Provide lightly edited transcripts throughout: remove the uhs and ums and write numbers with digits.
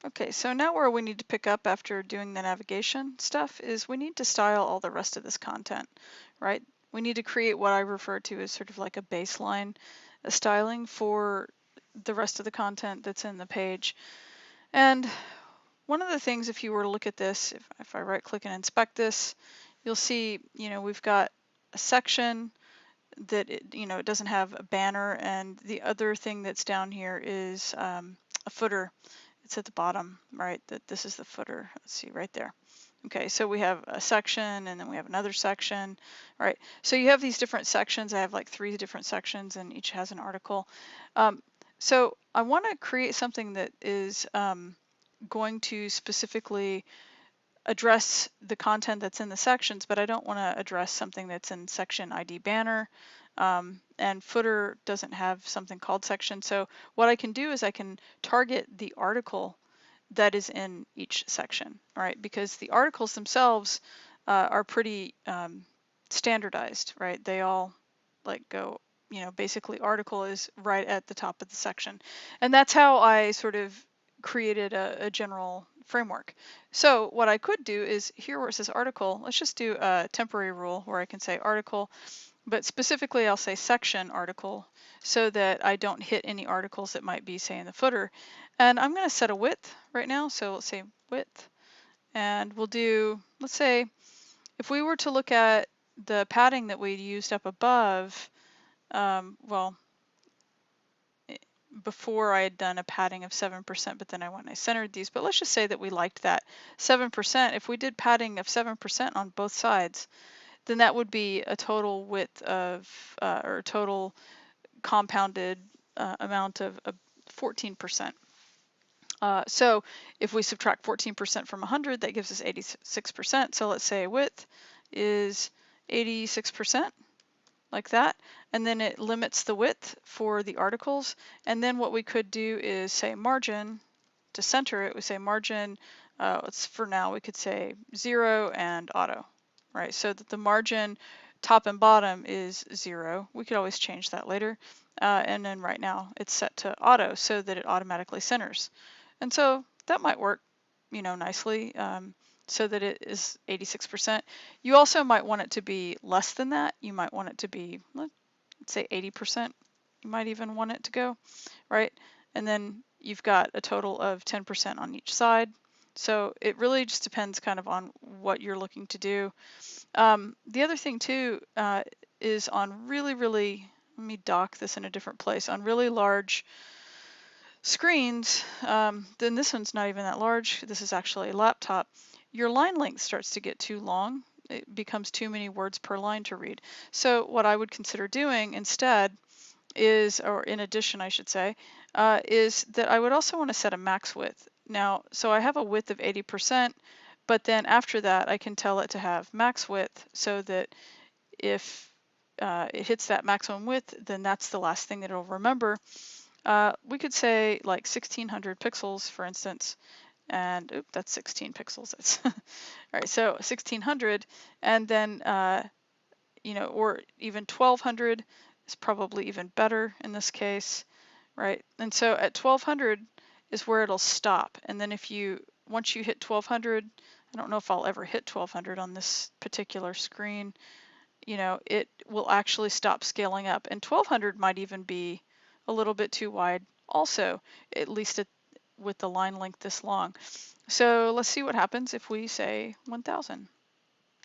Okay, so now where we need to pick up after doing the navigation stuff is we need to style all the rest of this content, right? We need to create what I refer to as sort of like a baseline styling for the rest of the content that's in the page. And one of the things, if you were to look at this, if I right click and inspect this, you'll see, we've got a section that, it doesn't have a banner, and the other thing that's down here is a footer. It's at the bottom, right? That this is the footer. Let's see right there. Okay, so we have a section and then we have another section, right? So you have these different sections. I have like 3 different sections and each has an article. So I want to create something that is going to specifically address the content that's in the sections, but I don't want to address something that's in section ID banner. And footer doesn't have something called section. So what I can do is I can target the article that is in each section, right? Because the articles themselves are pretty standardized, right? They all like go, basically article is right at the top of the section. And that's how I sort of created a general framework. So what I could do is here where it says article, let's just do a temporary rule where I can say article, but specifically I'll say section article so that I don't hit any articles that might be, say, in the footer. And I'm going to set a width right now. So let's say width, and we'll do, let's say, if we were to look at the padding that we used up above, well, before I had done a padding of 7%, but then I went and I centered these, but let's just say that we liked that 7%. If we did padding of 7% on both sides, then that would be a total width of, or total compounded amount of 14%. So if we subtract 14% from 100, that gives us 86%. So let's say width is 86%, like that. And then it limits the width for the articles. And then what we could do is say margin, to center it, we say margin, for now we could say 0 and auto, right? So that the margin top and bottom is 0. We could always change that later. And then right now it's set to auto so that it automatically centers. And so that might work, nicely, so that it is 86%. You also might want it to be less than that. You might want it to be, let's say 80%. You might even want it to go, right? And then you've got a total of 10% on each side. So it really just depends kind of on what you're looking to do. The other thing too is on really, let me dock this in a different place, on really large screens, then this one's not even that large. This is actually a laptop. Your line length starts to get too long. It becomes too many words per line to read. So what I would consider doing instead is, or in addition, I should say, is that I would also want to set a max width. Now, so I have a width of 80%, but then after that, I can tell it to have max width so that if it hits that maximum width, then that's the last thing that it'll remember. We could say like 1600 pixels, for instance, and oops, that's 16 pixels. That's all right. So 1600, and then or even 1200 is probably even better in this case, right? And so at 1200 is where it'll stop. And then once you hit 1200, I don't know if I'll ever hit 1200 on this particular screen, it will actually stop scaling up. And 1200 might even be a little bit too wide also, at least with the line length this long. So let's see what happens if we say 1000.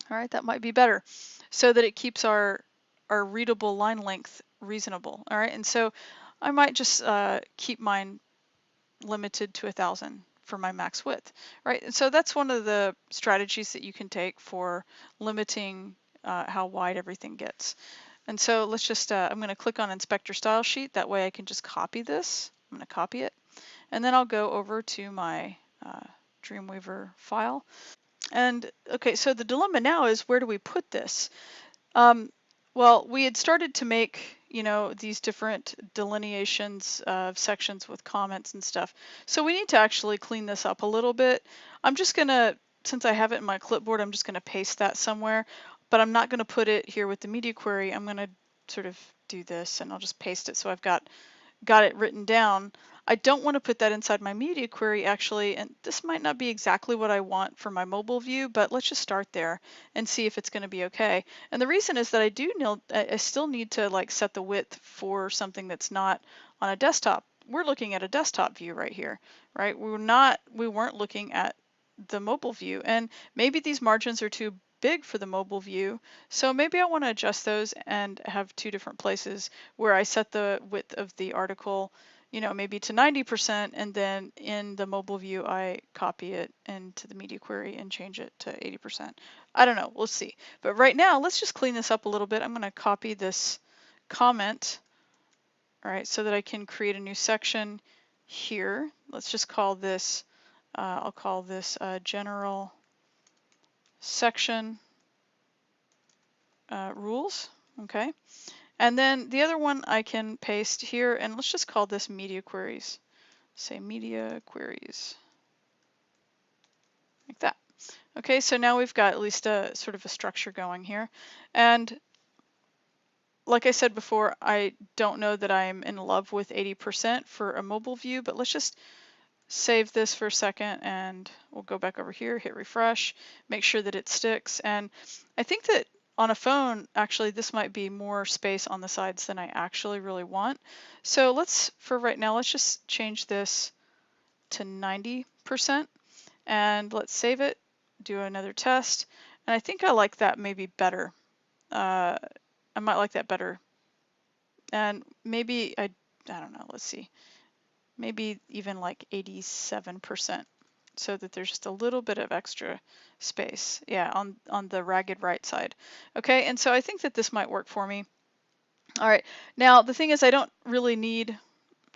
All right, that might be better so that it keeps our readable line length reasonable. All right, and so I might just keep mine limited to 1000 for my max width, right? And so that's one of the strategies that you can take for limiting how wide everything gets. And so let's just, I'm going to click on Inspector Style Sheet. That way I can just copy this. I'm going to copy it. And then I'll go over to my Dreamweaver file. And okay, so the dilemma now is, where do we put this? Well, we had started to make, these different delineations of sections with comments and stuff. So we need to actually clean this up a little bit. I'm just going to, since I have it in my clipboard, I'm just going to paste that somewhere, but I'm not going to put it here with the media query. I'm going to sort of do this and I'll just paste it so I've got it written down. I don't want to put that inside my media query actually, and this might not be exactly what I want for my mobile view, but let's just start there and see if it's going to be okay. And the reason is that I still need to like set the width for something that's not on a desktop. We're looking at a desktop view right here, right? We weren't looking at the mobile view, and maybe these margins are too big for the mobile view, so maybe I want to adjust those and have two different places where I set the width of the article, maybe to 90%, and then in the mobile view I copy it into the media query and change it to 80%. I don't know, we'll see. But right now, let's just clean this up a little bit. I'm going to copy this comment, all right, so that I can create a new section here. Let's just call this, I'll call this general section rules, okay? And then the other one I can paste here, and let's just call this media queries. Say media queries, like that. Okay, so now we've got at least a sort of a structure going here. And like I said before, I don't know that I'm in love with 80% for a mobile view, but let's just save this for a second and we'll go back over here, hit refresh, make sure that it sticks. And I think that on a phone, actually, this might be more space on the sides than I actually really want. So for right now, let's just change this to 90% and let's save it, do another test. And I think I like that maybe better. I might like that better. And maybe, I don't know, let's see. Maybe even like 87%, so that there's just a little bit of extra space, yeah, on the ragged right side. Okay, and so I think that this might work for me. All right, now the thing is I don't really need,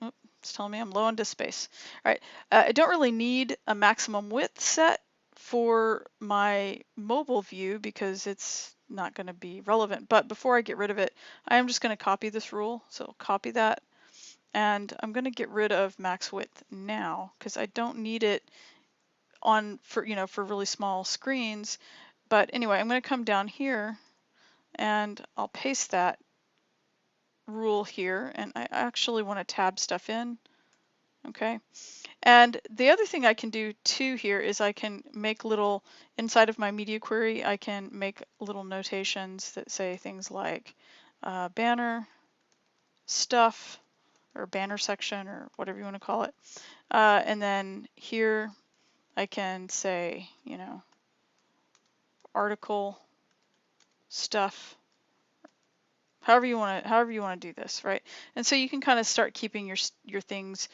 oh, it's telling me I'm low on disk space. All right, I don't really need a maximum width set for my mobile view because it's not going to be relevant. But before I get rid of it, I am just going to copy this rule. So copy that. And I'm going to get rid of max width now because I don't need it for really small screens. But anyway, I'm going to come down here and I'll paste that rule here, and I actually want to tab stuff in. Okay, and the other thing I can do too here is I can make little, inside of my media query, I can make little notations that say things like banner stuff, or banner section, or whatever you want to call it. And then here I can say, article stuff, however you want to do this, right? And so you can kind of start keeping your things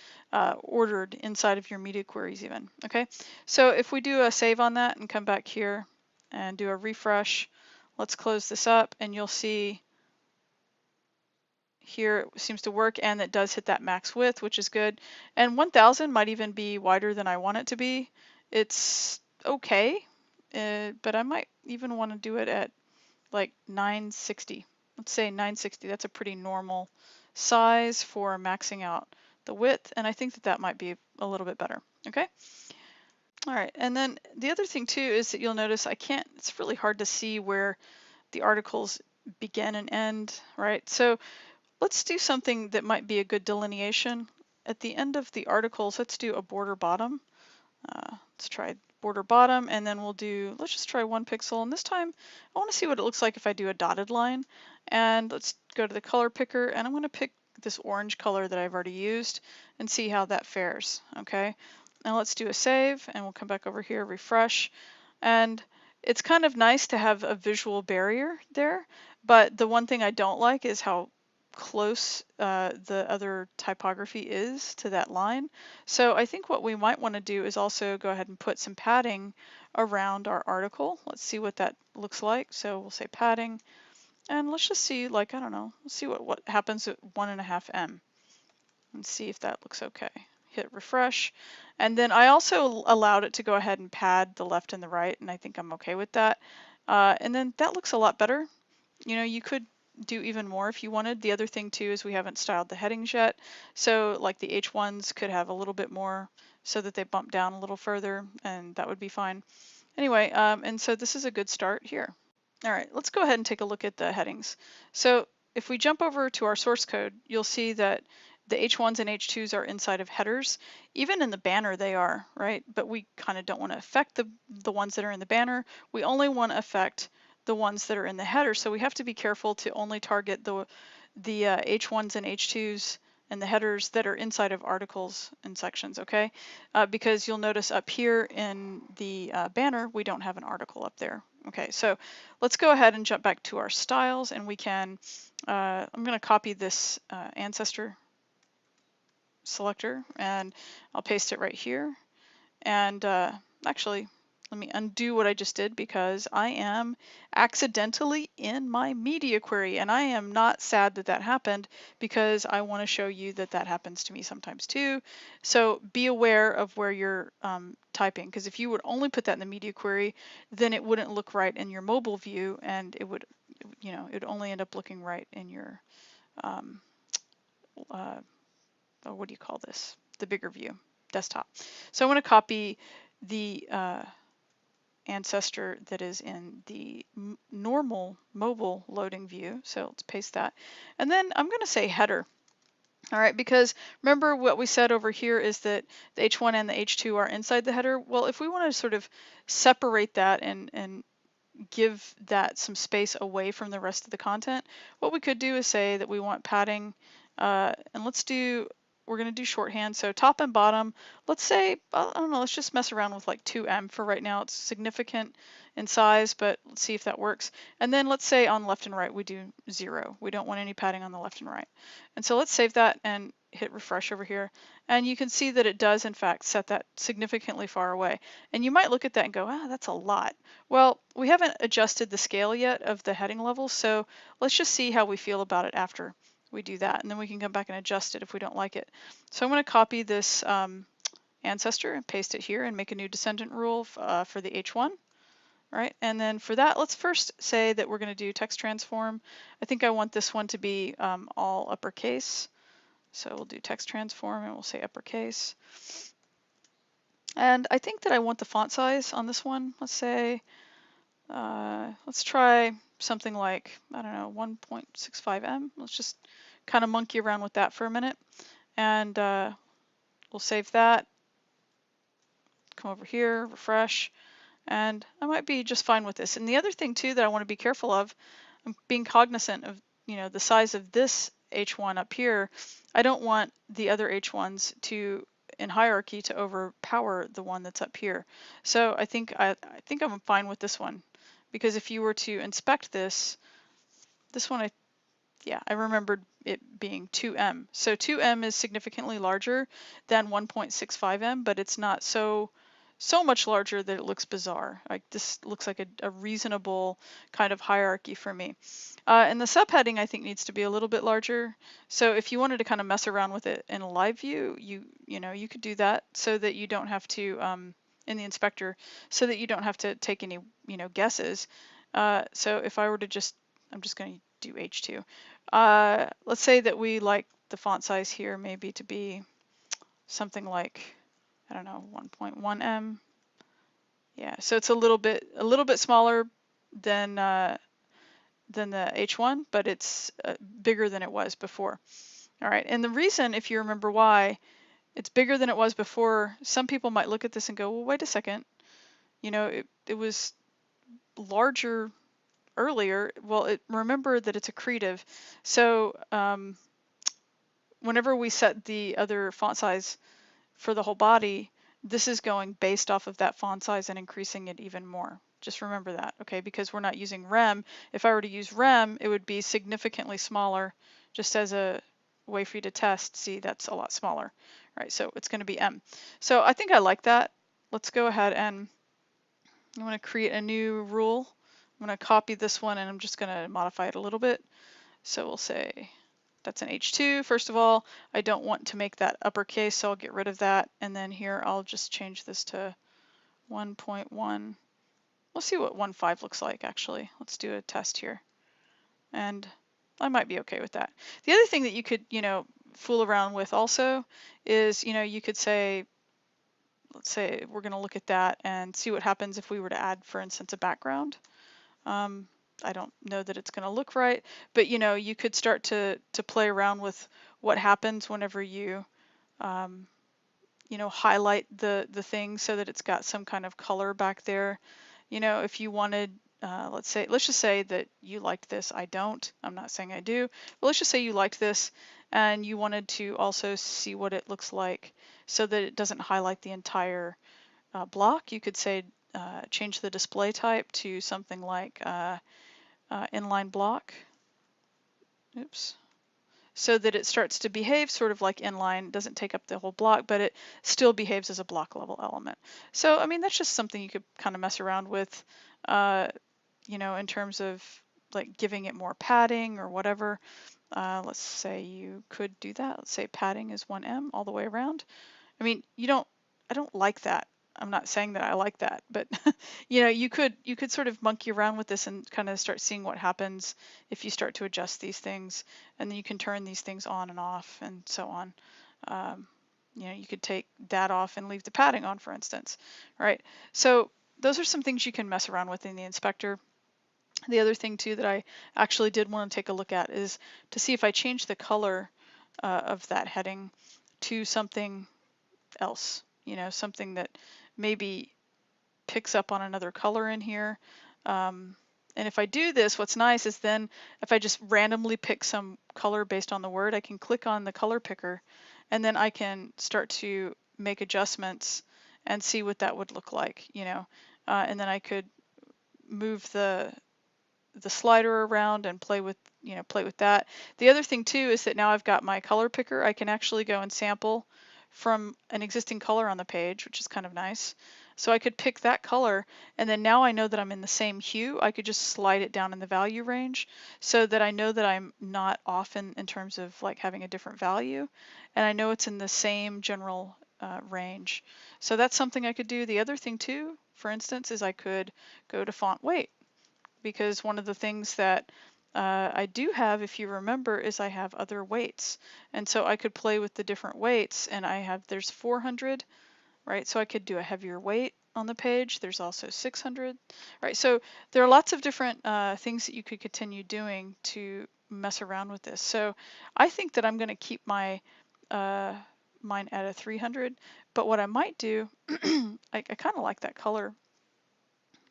ordered inside of your media queries even. Okay, so if we do a save on that and come back here and do a refresh, let's close this up, and you'll see here it seems to work, and it does hit that max width, which is good. And 1000 might even be wider than I want it to be. It's okay, but I might even want to do it at like 960. Let's say 960. That's a pretty normal size for maxing out the width, and I think that might be a little bit better. Okay. All right, and then the other thing too is that you'll notice it's really hard to see where the articles begin and end, right? So let's do something that might be a good delineation. At the end of the articles, let's do a border bottom. Let's try border bottom, and then let's just try 1 pixel. And this time, I want to see what it looks like if I do a dotted line. And let's go to the color picker, and I'm going to pick this orange color that I've already used and see how that fares. Okay. Now let's do a save, and we'll come back over here, refresh. And it's kind of nice to have a visual barrier there, but the one thing I don't like is how close the other typography is to that line. So I think what we might want to do is also go ahead and put some padding around our article. Let's see what that looks like. So we'll say padding, and let's just see, like, I don't know, let's see what happens at 1.5 M and see if that looks okay. Hit refresh, and then I also allowed it to go ahead and pad the left and the right, and I think I'm okay with that. And then that looks a lot better. You could do even more if you wanted. The other thing too is we haven't styled the headings yet, so like the H1s could have a little bit more so that they bump down a little further, and that would be fine. Anyway, and so this is a good start here. All right, let's go ahead and take a look at the headings. So if we jump over to our source code, you'll see that the H1s and H2s are inside of headers. Even in the banner they are, right? But we kind of don't want to affect the ones that are in the banner. We only want to affect the ones that are in the header. So we have to be careful to only target the H1s and H2s and the headers that are inside of articles and sections, okay? Because you'll notice up here in the banner, we don't have an article up there. Okay, so let's go ahead and jump back to our styles, and we can, I'm going to copy this ancestor selector, and I'll paste it right here. And actually, let me undo what I just did, because I am accidentally in my media query, and I am not sad that that happened, because I want to show you that that happens to me sometimes too. So be aware of where you're typing, because if you would only put that in the media query, then it wouldn't look right in your mobile view, and it would, you know, it would only end up looking right in your what do you call this? The bigger view, desktop. So I'm going to copy the ancestor that is in the normal mobile loading view. So let's paste that. And then I'm going to say header. All right, because remember what we said over here is that the H1 and the H2 are inside the header. Well, if we want to sort of separate that and give that some space away from the rest of the content, what we could do is say that we want padding, and let's do, we're going to do shorthand, so top and bottom, let's say, I don't know, let's just mess around with like 2M for right now. It's significant in size, but let's see if that works. And then let's say on left and right we do 0. We don't want any padding on the left and right. And so let's save that and hit refresh over here. And you can see that it does in fact set that significantly far away. And you might look at that and go, ah, that's a lot. Well, we haven't adjusted the scale yet of the heading level, so let's just see how we feel about it after we do that, and then we can come back and adjust it if we don't like it. So I'm going to copy this ancestor and paste it here and make a new descendant rule for the H1. Right, and then for that, let's first say that we're going to do text transform. I think I want this one to be all uppercase. So we'll do text transform and we'll say uppercase. And I think that I want the font size on this one. Let's say, let's try something like, I don't know, 1.65M. Let's just kind of monkey around with that for a minute. And we'll save that. Come over here, refresh. And I might be just fine with this. And the other thing too that I want to be careful of, I'm being cognizant of, you know, the size of this H1 up here. I don't want the other H1s to, in hierarchy, to overpower the one that's up here. So I think I'm fine with this one, because if you were to inspect this one, I remembered it being 2M. So 2M is significantly larger than 1.65M, but it's not so much larger that it looks bizarre. Like this looks like a reasonable kind of hierarchy for me. And the subheading I think needs to be a little bit larger. So if you wanted to kind of mess around with it in a live view, you know, you could do that so that you don't have to in the inspector, so that you don't have to take any, you know, guesses. So if I were to just, I'm just going to do H2. Let's say that we like the font size here maybe to be something like, I don't know, 1.1M. Yeah, so it's a little bit smaller than the H1, but it's bigger than it was before. All right, and the reason, if you remember why it's bigger than it was before, some people might look at this and go, well, wait a second, you know, it was larger earlier. Well, remember that it's accretive. So whenever we set the other font size for the whole body, this is going based off of that font size and increasing it even more. Just remember that, okay? Because we're not using rem. If I were to use rem, it would be significantly smaller, just as a way for you to test. See, that's a lot smaller, right? So it's going to be M. So I think I like that. Let's go ahead and I'm going to create a new rule. I'm going to copy this one and I'm just going to modify it a little bit. So we'll say that's an H2. First of all, I don't want to make that uppercase, so I'll get rid of that. And then here, I'll just change this to 1.1. We'll see what 1.5 looks like, actually. Let's do a test here. And I might be okay with that. The other thing that you could, you know, fool around with also is, you know, you could say, let's say we're going to look at that and see what happens if we were to add, for instance, a background. I don't know that it's going to look right, but you could start to play around with what happens whenever you highlight the thing so that it's got some kind of color back there. If you wanted, let's just say that you liked this. I don't. I'm not saying I do, but let's just say you liked this and you wanted to also see what it looks like so that it doesn't highlight the entire block. You could say change the display type to something like inline block. Oops. So that it starts to behave sort of like inline, doesn't take up the whole block, but it still behaves as a block level element. So, I mean, that's just something you could kind of mess around with, in terms of like giving it more padding or whatever. Let's say you could do that. Let's say padding is 1em all the way around. I mean, I don't like that. I'm not saying that I like that, but you could sort of monkey around with this and kind of start seeing what happens if you start to adjust these things, and then you can turn these things on and off and so on. You could take that off and leave the padding on, for instance, right? So those are some things you can mess around with in the inspector. The other thing too that I actually did want to take a look at is to see if I change the color of that heading to something else, something that maybe picks up on another color in here. And if I do this, what's nice is then if I just randomly pick some color based on the word, I can click on the color picker and then I can start to make adjustments and see what that would look like, and then I could move the slider around and play with that. The other thing too is that now I've got my color picker. I can actually go and sample from an existing color on the page, which is kind of nice. So I could pick that color, and then now I know that I'm in the same hue. I could just slide it down in the value range so that I know that I'm not off in terms of like having a different value, and I know it's in the same general range. So that's something I could do. The other thing too, for instance, is I could go to font weight, because one of the things that I do have, if you remember, is I have other weights. And so I could play with the different weights, and there's 400, right? So I could do a heavier weight on the page. There's also 600, right? So there are lots of different things that you could continue doing to mess around with this. So I think that I'm going to keep my mine at a 300, but what I might do, I kind of like that color.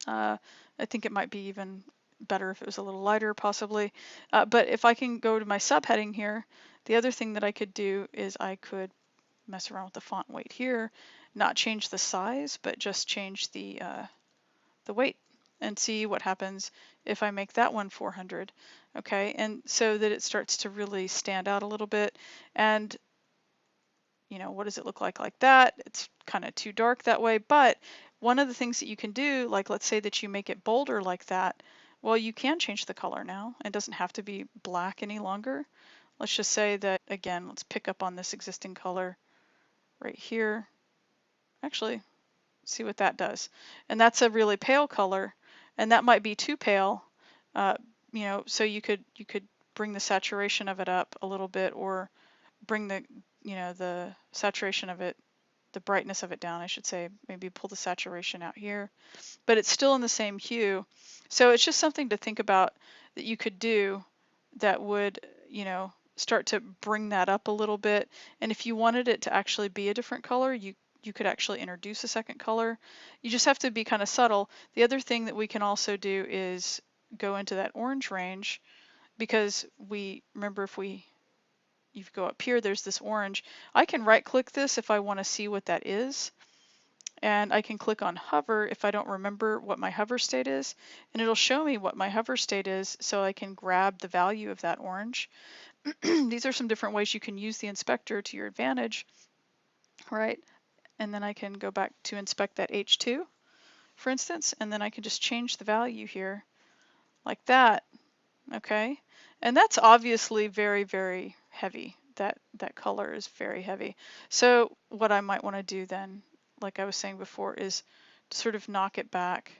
I think it might be even better if it was a little lighter, possibly. But if I can go to my subheading here, the other thing that I could do is I could mess around with the font weight here, not change the size, but just change the weight and see what happens if I make that one 400. Okay, and so that it starts to really stand out a little bit. And what does it look like that? It's kind of too dark that way, but one of the things that you can do, like let's say that you make it bolder like that, well, you can change the color now. It doesn't have to be black any longer. Let's just say that, again, let's pick up on this existing color right here. Actually, see what that does. And that's a really pale color, and that might be too pale, so you could bring the saturation of it up a little bit, or bring the saturation of it, the brightness of it down, I should say. Maybe pull the saturation out here, but it's still in the same hue. So it's just something to think about that you could do that would, start to bring that up a little bit. And if you wanted it to actually be a different color, you could actually introduce a second color. You just have to be kind of subtle. The other thing that we can also do is go into that orange range, because remember, if you go up here, there's this orange. I can right click this if I want to see what that is. And I can click on hover if I don't remember what my hover state is, and it'll show me what my hover state is, so I can grab the value of that orange. These are some different ways you can use the inspector to your advantage, right? And then I can go back to inspect that H2, for instance, and then I can just change the value here like that. Okay, and that's obviously very, very heavy. That color is very heavy. So what I might want to do then, like I was saying before, is to sort of knock it back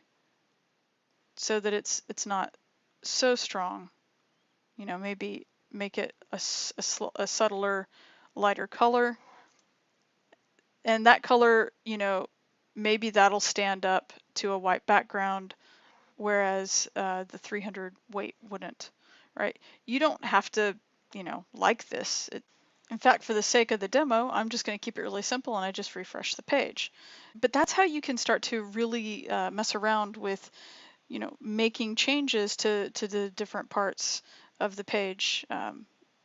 so that it's not so strong. Maybe make it a subtler, lighter color, and that color, maybe that'll stand up to a white background whereas the 300 weight wouldn't, right? You don't have to, like this. In fact, for the sake of the demo, I'm just going to keep it really simple and I just refresh the page. But that's how you can start to really mess around with, making changes to the different parts of the page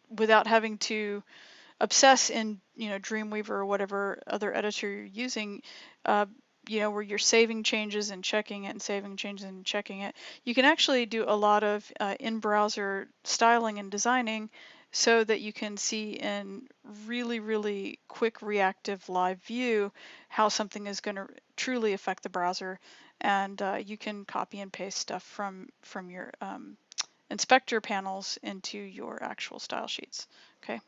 without having to obsess in Dreamweaver or whatever other editor you're using, where you're saving changes and checking it and saving changes and checking it. You can actually do a lot of in-browser styling and designing so that you can see in really, really quick reactive live view how something is going to truly affect the browser, and you can copy and paste stuff from your inspector panels into your actual style sheets. Okay.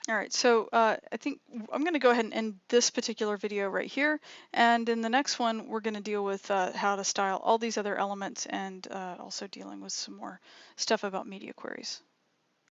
All right, so I think I'm going to go ahead and end this particular video right here. And in the next one, we're going to deal with how to style all these other elements and also dealing with some more stuff about media queries.